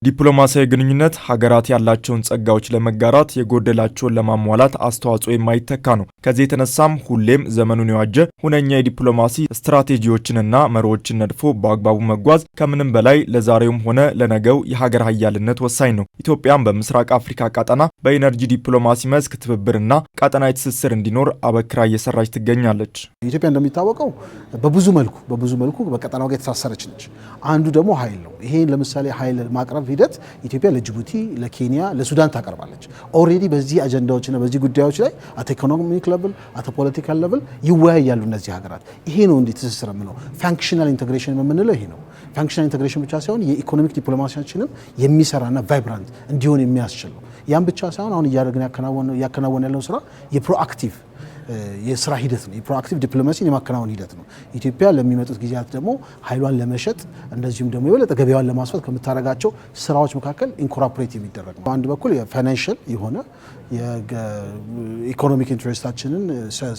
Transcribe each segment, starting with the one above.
ዲፕሎማሲያዊ ግንኙነት ሀገራት ያላቸውን ጸጋዎች ለመጋራት የጎደላቸውን ለማሟላት አስተዋጽኦ የማይተካ ነው። ከዚህ የተነሳም ሁሌም ዘመኑን የዋጀ ሁነኛ የዲፕሎማሲ ስትራቴጂዎችንና መርሆችን ነድፎ በአግባቡ መጓዝ ከምንም በላይ ለዛሬውም ሆነ ለነገው የሀገር ሀያልነት ወሳኝ ነው። ኢትዮጵያም በምስራቅ አፍሪካ ቀጠና በኢነርጂ ዲፕሎማሲ መስክ ትብብርና ቀጠናዊ ትስስር እንዲኖር አበክራ እየሰራች ትገኛለች። ኢትዮጵያ እንደሚታወቀው በብዙ መልኩ በቀጠናው ጋር የተሳሰረች ነች። አንዱ ደግሞ ኃይል ነው። ይሄን ለምሳሌ ኃይል ማቅረብ ሂደት ኢትዮጵያ ለጅቡቲ፣ ለኬንያ፣ ለሱዳን ታቀርባለች። ኦልሬዲ በዚህ አጀንዳዎችና በዚህ ጉዳዮች ላይ አት ኢኮኖሚክ ሌቭል አት ፖለቲካል ሌቭል ይወያያሉ እነዚህ ሀገራት። ይሄ ነው እንዴ ትስስር የምንለው ፋንክሽናል ኢንተግሬሽን የምንለው ይሄ ነው። ፋንክሽናል ኢንተግሬሽን ብቻ ሳይሆን የኢኮኖሚክ ዲፕሎማሲያችንን የሚሰራና ቫይብራንት እንዲሆን የሚያስችል ነው። ያን ብቻ ሳይሆን አሁን እያደረግን ያከናወነ ያለው ስራ የፕሮአክቲቭ የስራ ሂደት ነው። የፕሮአክቲቭ ዲፕሎማሲን የማከናወን ሂደት ነው። ኢትዮጵያ ለሚመጡት ጊዜያት ደግሞ ኃይሏን ለመሸጥ እንደዚሁም ደግሞ የበለጠ ገበያዋን ለማስፋት ከምታደርጋቸው ስራዎች መካከል ኢንኮርፖሬት የሚደረግ ነው። በአንድ በኩል የፋይናንሻል የሆነ የኢኮኖሚክ ኢንትረስታችንን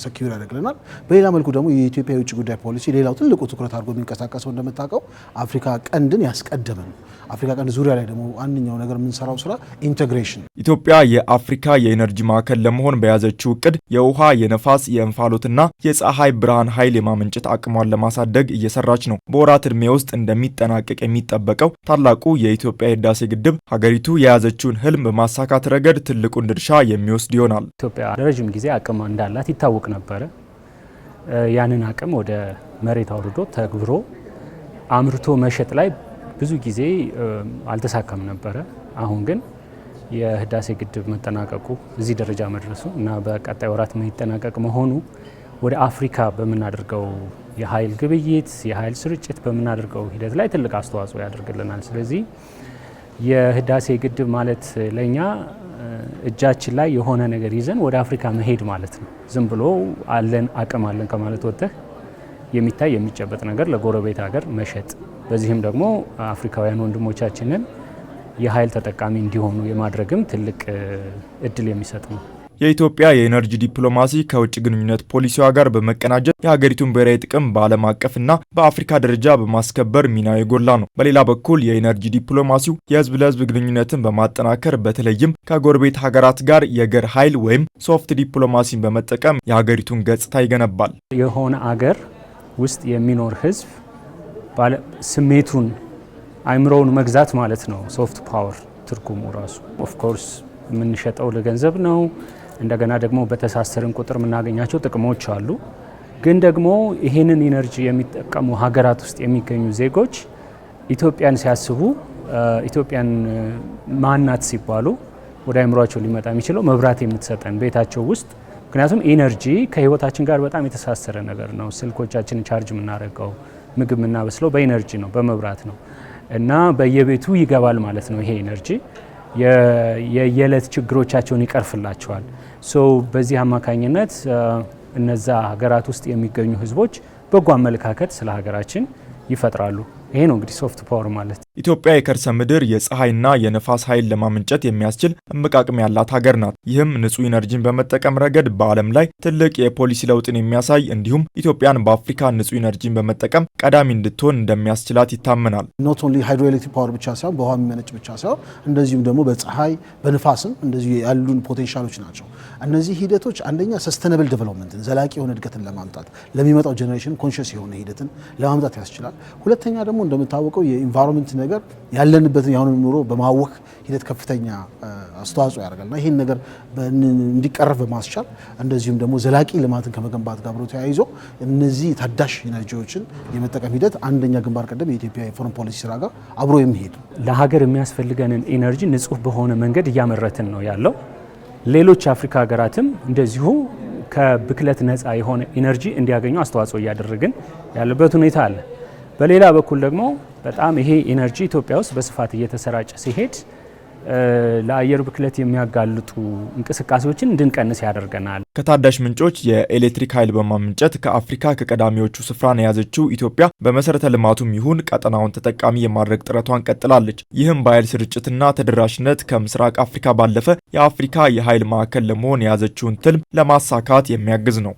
ሰኪዩር ያደርግልናል። በሌላ መልኩ ደግሞ የኢትዮጵያ የውጭ ጉዳይ ፖሊሲ ሌላው ትልቁ ትኩረት አድርጎ የሚንቀሳቀሰው እንደምታውቀው አፍሪካ ቀንድን ያስቀደመ ነው። አፍሪካ ቀንድ ዙሪያ ላይ ደግሞ አንደኛው ነገር የምንሰራው ስራ ኢንቴግሬሽን። ኢትዮጵያ የአፍሪካ የኢነርጂ ማዕከል ለመሆን በያዘችው እቅድ የውሃ፣ የነፋስ፣ የእንፋሎትና የፀሐይ ብርሃን ኃይል የማመንጨት አቅሟን ለማሳደግ እየሰራች ነው። በወራት ዕድሜ ውስጥ እንደሚጠናቀቅ የሚጠበቀው ታላቁ የኢትዮጵያ የህዳሴ ግድብ ሀገሪቱ የያዘችውን ህልም በማሳካት ረገድ ትልቁን ድርሻ የሚወስድ ይሆናል። ኢትዮጵያ ለረጅም ጊዜ አቅም እንዳላት ይታወቅ ነበረ። ያንን አቅም ወደ መሬት አውርዶ ተግብሮ አምርቶ መሸጥ ላይ ብዙ ጊዜ አልተሳካም ነበረ። አሁን ግን የህዳሴ ግድብ መጠናቀቁ እዚህ ደረጃ መድረሱ እና በቀጣይ ወራት የሚጠናቀቅ መሆኑ ወደ አፍሪካ በምናደርገው የኃይል ግብይት፣ የኃይል ስርጭት በምናደርገው ሂደት ላይ ትልቅ አስተዋጽኦ ያደርግልናል። ስለዚህ የህዳሴ ግድብ ማለት ለኛ እጃችን ላይ የሆነ ነገር ይዘን ወደ አፍሪካ መሄድ ማለት ነው። ዝም ብሎ አለን አቅም አለን ከማለት ወጥተህ የሚታይ የሚጨበጥ ነገር ለጎረቤት ሀገር መሸጥ፣ በዚህም ደግሞ አፍሪካውያን ወንድሞቻችንን የኃይል ተጠቃሚ እንዲሆኑ የማድረግም ትልቅ እድል የሚሰጥ ነው። የኢትዮጵያ የኢነርጂ ዲፕሎማሲ ከውጭ ግንኙነት ፖሊሲዋ ጋር በመቀናጀት የሀገሪቱን ብሔራዊ ጥቅም በዓለም አቀፍና በአፍሪካ ደረጃ በማስከበር ሚናው የጎላ ነው። በሌላ በኩል የኢነርጂ ዲፕሎማሲው የህዝብ ለህዝብ ግንኙነትን በማጠናከር በተለይም ከጎረቤት ሀገራት ጋር የገር ኃይል ወይም ሶፍት ዲፕሎማሲን በመጠቀም የሀገሪቱን ገጽታ ይገነባል። የሆነ አገር ውስጥ የሚኖር ህዝብ ስሜቱን አይምሮውን መግዛት ማለት ነው። ሶፍት ፓወር ትርጉሙ ራሱ ኦፍኮርስ የምንሸጠው ለገንዘብ ነው። እንደገና ደግሞ በተሳሰርን ቁጥር የምናገኛቸው ጥቅሞች አሉ። ግን ደግሞ ይህንን ኢነርጂ የሚጠቀሙ ሀገራት ውስጥ የሚገኙ ዜጎች ኢትዮጵያን ሲያስቡ ኢትዮጵያን ማናት ሲባሉ ወደ አይምሯቸው ሊመጣ የሚችለው መብራት የምትሰጠን ቤታቸው ውስጥ። ምክንያቱም ኢነርጂ ከህይወታችን ጋር በጣም የተሳሰረ ነገር ነው። ስልኮቻችንን ቻርጅ የምናደርገው፣ ምግብ የምናበስለው በኢነርጂ ነው፣ በመብራት ነው እና በየቤቱ ይገባል ማለት ነው። ይሄ ኢነርጂ የየዕለት ችግሮቻቸውን ይቀርፍላቸዋል። በዚህ አማካኝነት እነዛ ሀገራት ውስጥ የሚገኙ ህዝቦች በጎ አመለካከት ስለ ሀገራችን ይፈጥራሉ። ይሄ ነው እንግዲህ ሶፍት ፓወር ማለት። ኢትዮጵያ የከርሰ ምድር የፀሐይና የነፋስ ኃይል ለማመንጨት የሚያስችል እምቅ አቅም ያላት ሀገር ናት። ይህም ንጹህ ኢነርጂን በመጠቀም ረገድ በዓለም ላይ ትልቅ የፖሊሲ ለውጥን የሚያሳይ እንዲሁም ኢትዮጵያን በአፍሪካ ንጹህ ኢነርጂን በመጠቀም ቀዳሚ እንድትሆን እንደሚያስችላት ይታመናል። ኖት ኦንሊ ሃይድሮ ኤሌክትሪክ ፓወር ብቻ ሳይሆን በውሃ የሚመነጭ ብቻ ሳይሆን እንደዚሁም ደግሞ በፀሐይ በንፋስም እንደዚሁ ያሉን ፖቴንሻሎች ናቸው። እነዚህ ሂደቶች አንደኛ ሰስተነብል ዴቨሎፕመንትን ዘላቂ የሆነ እድገትን ለማምጣት ለሚመጣው ጄኔሬሽን ኮንሽስ የሆነ ሂደትን ለማምጣት ያስችላል። ሁለተኛ ደግሞ እንደምታወቀው የኢንቫይሮንመንት ነገር ያለንበትን የአሁኑ ኑሮ በማወክ ሂደት ከፍተኛ አስተዋጽኦ ያደርጋልና ይህን ነገር እንዲቀረፍ በማስቻል እንደዚሁም ደግሞ ዘላቂ ልማትን ከመገንባት ጋር ብሎ ተያይዞ እነዚህ ታዳሽ ኢነርጂዎችን የመጠቀም ሂደት አንደኛ ግንባር ቀደም የኢትዮጵያ የፎረን ፖሊሲ ስራ ጋር አብሮ የሚሄድ ለሀገር የሚያስፈልገንን ኢነርጂ ንጹህ በሆነ መንገድ እያመረትን ነው ያለው። ሌሎች አፍሪካ ሀገራትም እንደዚሁ ከብክለት ነፃ የሆነ ኢነርጂ እንዲያገኙ አስተዋጽኦ እያደረግን ያለበት ሁኔታ አለ። በሌላ በኩል ደግሞ በጣም ይሄ ኢነርጂ ኢትዮጵያ ውስጥ በስፋት እየተሰራጨ ሲሄድ ለአየር ብክለት የሚያጋልጡ እንቅስቃሴዎችን እንድንቀንስ ያደርገናል። ከታዳሽ ምንጮች የኤሌክትሪክ ኃይል በማመንጨት ከአፍሪካ ከቀዳሚዎቹ ስፍራን የያዘችው ኢትዮጵያ በመሰረተ ልማቱም ይሁን ቀጠናውን ተጠቃሚ የማድረግ ጥረቷን ቀጥላለች። ይህም በኃይል ስርጭትና ተደራሽነት ከምስራቅ አፍሪካ ባለፈ የአፍሪካ የኃይል ማዕከል ለመሆን የያዘችውን ትልም ለማሳካት የሚያግዝ ነው።